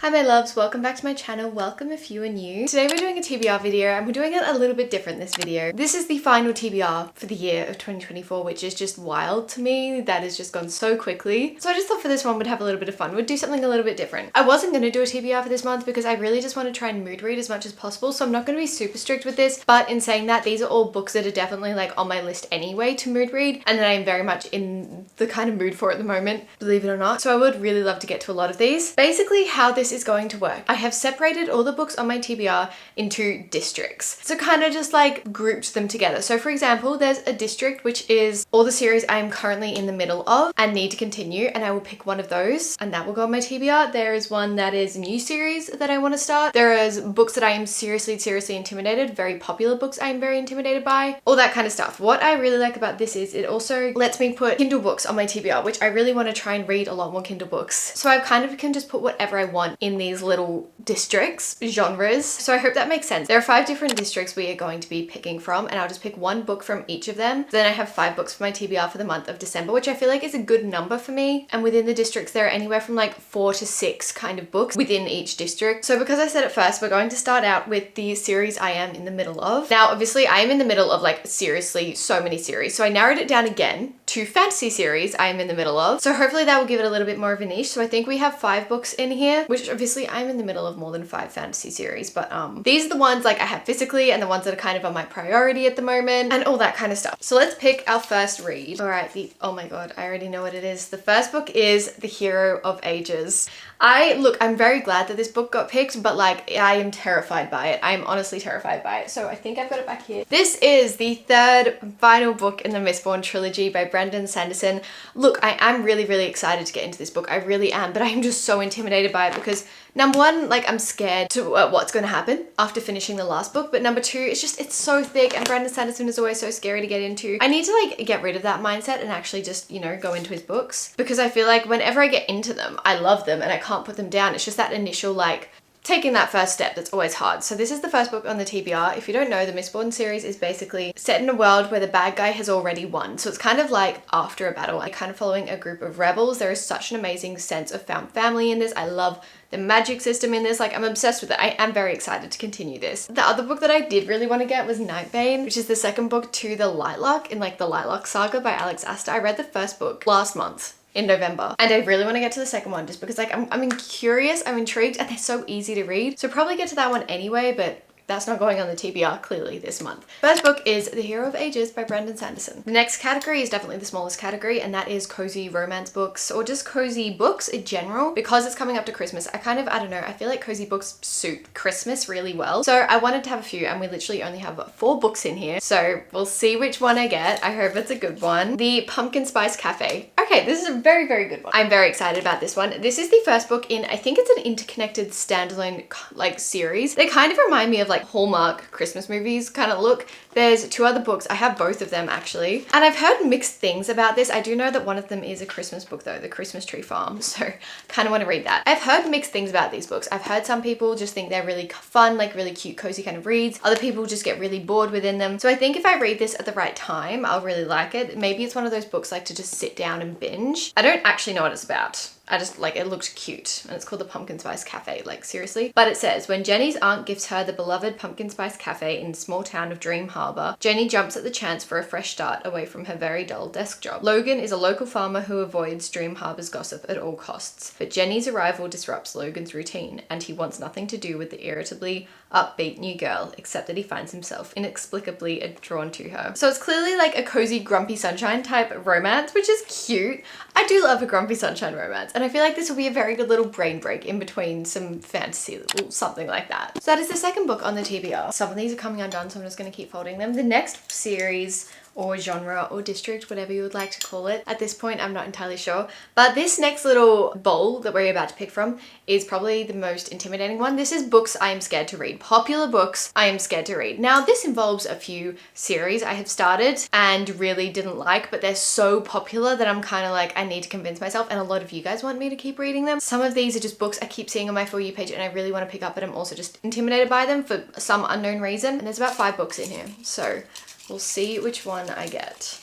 Hi my loves, welcome back to my channel. Welcome if you are new. Today we're doing a TBR video and we're doing it a little bit different this video. This is the final TBR for the year of 2024, which is just wild to me. That has just gone so quickly. So I just thought for this one we'd have a little bit of fun. We'd do something a little bit different. I wasn't going to do a TBR for this month because I really just want to try and mood read as much as possible. So I'm not going to be super strict with this, but in saying that, these are all books that are definitely like on my list anyway to mood read and that I am very much in the kind of mood for at the moment, believe it or not. So I would really love to get to a lot of these. Basically how this is going to work. I have separated all the books on my TBR into districts. So kind of just like grouped them together. So for example, there's a district which is all the series I am currently in the middle of and need to continue, and I will pick one of those and that will go on my TBR. There is one that is a new series that I want to start. There is books that I am seriously intimidated, very popular books I am very intimidated by, all that kind of stuff. What I really like about this is it also lets me put Kindle books on my TBR, which I really want to try and read a lot more Kindle books. So I kind of can just put whatever I want in these little districts, genres. So I hope that makes sense. There are 5 different districts we are going to be picking from, and I'll just pick one book from each of them. Then I have 5 books for my TBR for the month of December, which I feel like is a good number for me. And within the districts, there are anywhere from like 4 to 6 kind of books within each district. So because I said it first, we're going to start out with the series I am in the middle of. Now, obviously I am in the middle of like seriously so many series. So I narrowed it down again to fantasy series I am in the middle of. So hopefully that will give it a little bit more of a niche. So I think we have 5 books in here, which obviously I'm in the middle of more than 5 fantasy series, but these are the ones like I have physically and the ones that are kind of on my priority at the moment and all that kind of stuff. So let's pick our first read. All right, oh my god, I already know what it is. The first book is The Hero of Ages. I'm very glad that this book got picked, but like I am terrified by it. I am honestly terrified by it. So I think I've got it back here. This is the 3rd final book in the Mistborn trilogy by Brandon Sanderson. Look, I am really excited to get into this book. I really am, but I am just so intimidated by it because number one, like I'm scared to what's going to happen after finishing the last book. But number 2, it's so thick and Brandon Sanderson is always so scary to get into. I need to like get rid of that mindset and actually just, you know, go into his books because I feel like whenever I get into them, I love them and I can't put them down. It's just that initial like taking that first step that's always hard. So this is the first book on the TBR. If you don't know, the Mistborn series is basically set in a world where the bad guy has already won. So it's kind of like after a battle, like kind of following a group of rebels. There is such an amazing sense of found family in this. I love the magic system in this. Like I'm obsessed with it. I am very excited to continue this. The other book that I did really want to get was Nightbane, which is the second book to the Lightlock in like the Lightlock saga by Alex Aster. I read the first book last month in November and I really want to get to the second one just because like I'm curious, I'm intrigued, and they're so easy to read. So probably get to that one anyway, but that's not going on the TBR clearly this month. First book is The Hero of Ages by Brandon Sanderson. The next category is definitely the smallest category, and that is cozy romance books or just cozy books in general. Because it's coming up to Christmas, I don't know, I feel like cozy books suit Christmas really well. So I wanted to have a few and we literally only have 4 books in here. So we'll see which one I get. I hope it's a good one. The Pumpkin Spice Cafe. Okay, this is a very good one. I'm very excited about this one. This is the first book in, I think it's an interconnected standalone like series. They kind of remind me of like Hallmark Christmas movies kind of look. There's 2 other books. I have both of them actually. And I've heard mixed things about this. I do know that one of them is a Christmas book though, The Christmas Tree Farm. So kind of want to read that. I've heard mixed things about these books. I've heard some people just think they're really fun, like really cute, cozy kind of reads. Other people just get really bored within them. So I think if I read this at the right time, I'll really like it. Maybe it's one of those books like to just sit down and binge. I don't actually know what it's about. I just like, it looked cute and it's called the Pumpkin Spice Cafe, like seriously. But it says, when Jenny's aunt gives her the beloved Pumpkin Spice Cafe in the small town of Dream Harbor, Jenny jumps at the chance for a fresh start away from her very dull desk job. Logan is a local farmer who avoids Dream Harbor's gossip at all costs, but Jenny's arrival disrupts Logan's routine and he wants nothing to do with the irritably upbeat new girl, except that he finds himself inexplicably drawn to her. So it's clearly like a cozy Grumpy Sunshine type romance, which is cute. I do love a Grumpy Sunshine romance, and I feel like this will be a very good little brain break in between some fantasy, something like that. So that is the second book on the TBR. Some of these are coming undone, so I'm just going to keep folding them. The next series or genre or district, whatever you would like to call it. At this point, I'm not entirely sure. But this next little bowl that we're about to pick from is probably the most intimidating one. This is books I am scared to read. Popular books I am scared to read. Now, this involves a few series I have started and really didn't like, but they're so popular that I'm kind of like, I need to convince myself, and a lot of you guys want me to keep reading them. Some of these are just books I keep seeing on my For You page and I really want to pick up, but I'm also just intimidated by them for some unknown reason. And there's about 5 books in here. So we'll see which one I get.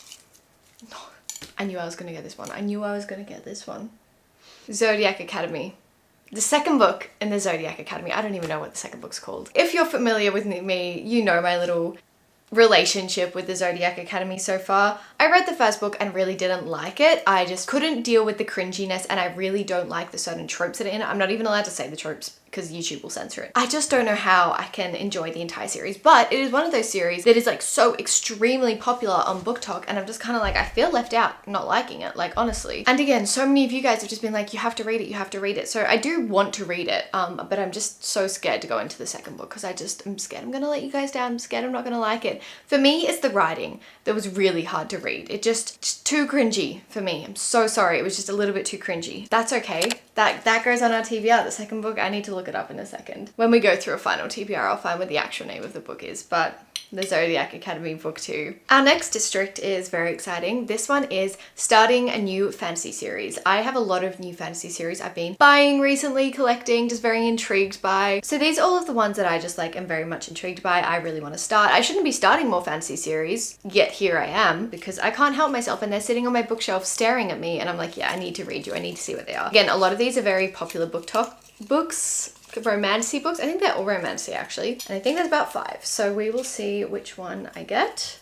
I knew I was going to get this one. I knew I was going to get this one. Zodiac Academy The second book in the Zodiac Academy. I don't even know what the second book's called. If you're familiar with me, you know my little relationship with the Zodiac Academy so far. I read the first book and really didn't like it. I just couldn't deal with the cringiness, and I really don't like the certain tropes that are in it. I'm not even allowed to say the tropes because YouTube will censor it. I just don't know how I can enjoy the entire series, but it is one of those series that is like so extremely popular on BookTok, and I'm just kind of like, I feel left out not liking it, like honestly. And again, so many of you guys have just been like, you have to read it, you have to read it. So I do want to read it, but I'm just so scared to go into the second book because I'm scared I'm gonna let you guys down. I'm scared I'm not gonna like it. For me, it's the writing that was really hard to read. It just too cringy for me. I'm so sorry. It was just a little bit too cringy. That's okay. That goes on our TBR. The second book, I need to look it up in a second. When we go through a final TBR, I'll find what the actual name of the book is, but the Zodiac Academy book 2. Our next district is very exciting. This one is starting a new fantasy series. I have a lot of new fantasy series I've been buying recently, collecting, just very intrigued by. So these are all of the ones that I just like am very much intrigued by. I really want to start. I shouldn't be starting more fantasy series, yet here I am because I can't help myself and they're sitting on my bookshelf staring at me and I'm like, yeah, I need to read you. I need to see what they are. Again, a lot of these are very popular BookTok books. Romancy books. I think they're all romancy actually. And I think there's about 5. So we will see which one I get.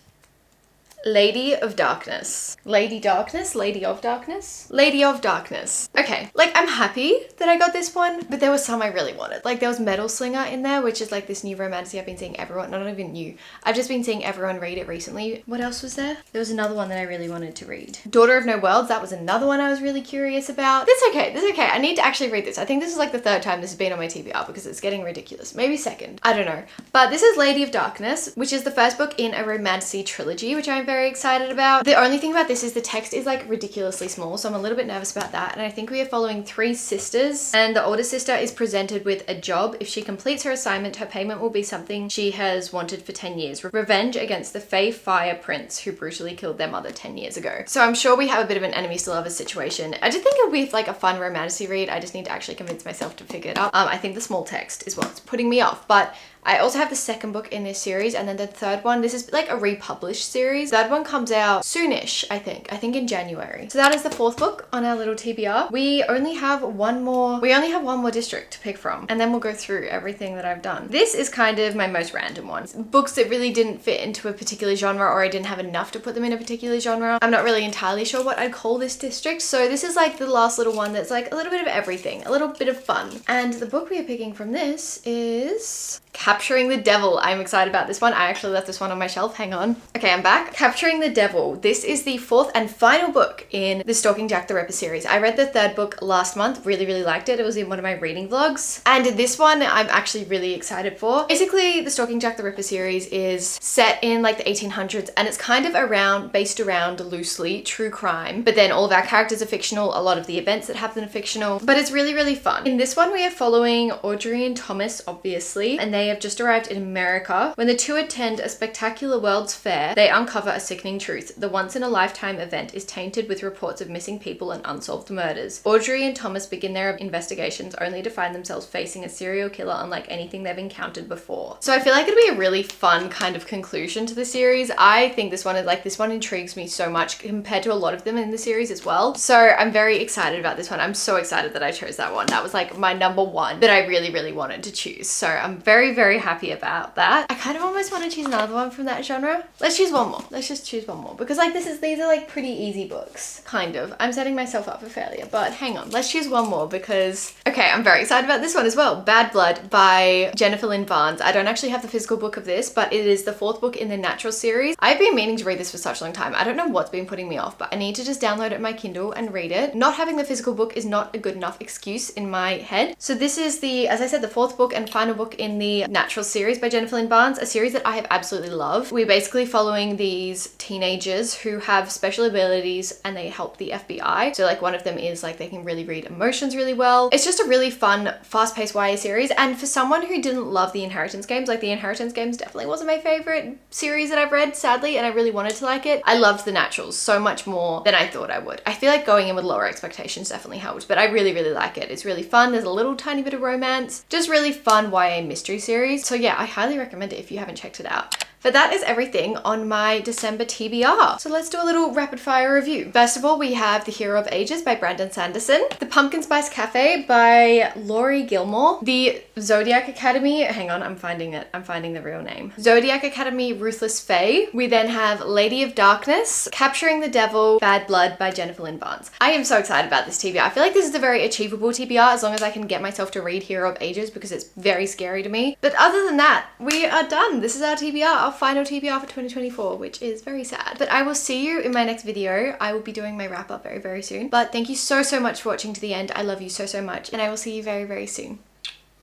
Lady of Darkness. Lady Darkness? Lady of Darkness? Lady of Darkness. Okay, like I'm happy that I got this one, but there was some I really wanted. Like there was Metal Slinger in there, which is like this new romancy I've been seeing everyone, not even new. I've just been seeing everyone read it recently. What else was there? There was another one that I really wanted to read. Daughter of No Worlds, that was another one I was really curious about. That's okay. I need to actually read this. I think this is like the 3rd time this has been on my TBR because it's getting ridiculous. Maybe 2nd. I don't know. But this is Lady of Darkness, which is the first book in a romancy trilogy, which I'm very excited about. The only thing about this is the text is like ridiculously small, so I'm a little bit nervous about that. And I think we are following 3 sisters, and the older sister is presented with a job. If she completes her assignment, her payment will be something she has wanted for 10 years. Revenge against the Frey Fire Prince who brutally killed their mother 10 years ago. So I'm sure we have a bit of an enemies to lovers situation. I just think it'll be like a fun romancy read. I just need to actually convince myself to pick it up. I think the small text is what's putting me off, but I also have the second book in this series, and then the third one, this is like a republished series. That one comes out soonish, I think in January. So that is the 4th book on our little TBR. We only have one more district to pick from, and then we'll go through everything that I've done. This is kind of my most random one. Books that really didn't fit into a particular genre, or I didn't have enough to put them in a particular genre. I'm not really entirely sure what I'd call this district. So this is like the last little one that's like a little bit of everything, a little bit of fun. And the book we are picking from this is Capturing the Devil. I'm excited about this one. I actually left this one on my shelf. Hang on. Okay, I'm back. Capturing the Devil. This is the 4th and final book in the Stalking Jack the Ripper series. I read the 3rd book last month. Really liked it. It was in one of my reading vlogs. And this one I'm actually really excited for. Basically, the Stalking Jack the Ripper series is set in like the 1800s, and it's kind of based around loosely true crime. But then all of our characters are fictional. A lot of the events that happen are fictional. But it's really fun. In this one, we are following Audrey and Thomas, obviously, and they have just arrived in America. When the two attend a spectacular World's Fair, they uncover a sickening truth. The once-in-a-lifetime event is tainted with reports of missing people and unsolved murders. Audrey and Thomas begin their investigations only to find themselves facing a serial killer unlike anything they've encountered before. So I feel like it'd be a really fun kind of conclusion to the series. I think this one intrigues me so much compared to a lot of them in the series as well. So I'm very excited about this one. I'm so excited that I chose that one. That was like my number one that I really wanted to choose. So I'm very happy about that. I kind of almost want to choose another one from that genre. Let's choose one more. Let's just choose one more because like these are like pretty easy books, kind of. I'm setting myself up for failure, but hang on. Let's choose one more because, okay, I'm very excited about this one as well. Bad Blood by Jennifer Lynn Barnes. I don't actually have the physical book of this, but it is the 4th book in the Natural series. I've been meaning to read this for such a long time. I don't know what's been putting me off, but I need to just download it in my Kindle and read it. Not having the physical book is not a good enough excuse in my head. So this is as I said, the 4th book and final book in the Natural series by Jennifer Lynn Barnes, a series that I have absolutely loved. We're basically following these teenagers who have special abilities and they help the FBI. So like one of them is like they can really read emotions really well. It's just a really fun, fast-paced YA series. And for someone who didn't love the Inheritance games, like the Inheritance games definitely wasn't my favorite series that I've read, sadly, and I really wanted to like it. I loved the Naturals so much more than I thought I would. I feel like going in with lower expectations definitely helped, but I really like it. It's really fun. There's a little tiny bit of romance, just really fun YA mystery series. So yeah, I highly recommend it if you haven't checked it out. But that is everything on my December TBR. So let's do a little rapid fire review. First of all, we have The Hero of Ages by Brandon Sanderson, The Pumpkin Spice Cafe by Laurie Gilmore, The Zodiac Academy, hang on, I'm finding the real name. Zodiac Academy Ruthless Fae. We then have Lady of Darkness, Capturing the Devil, Bad Blood by Jennifer Lynn Barnes. I am so excited about this TBR. I feel like this is a very achievable TBR as long as I can get myself to read Hero of Ages because it's very scary to me. But other than that, we are done. This is our TBR, our final TBR for 2024, which is very sad. But I will see you in my next video. I will be doing my wrap up very, very soon. But thank you so much for watching to the end. I love you so much, and I will see you very, very soon.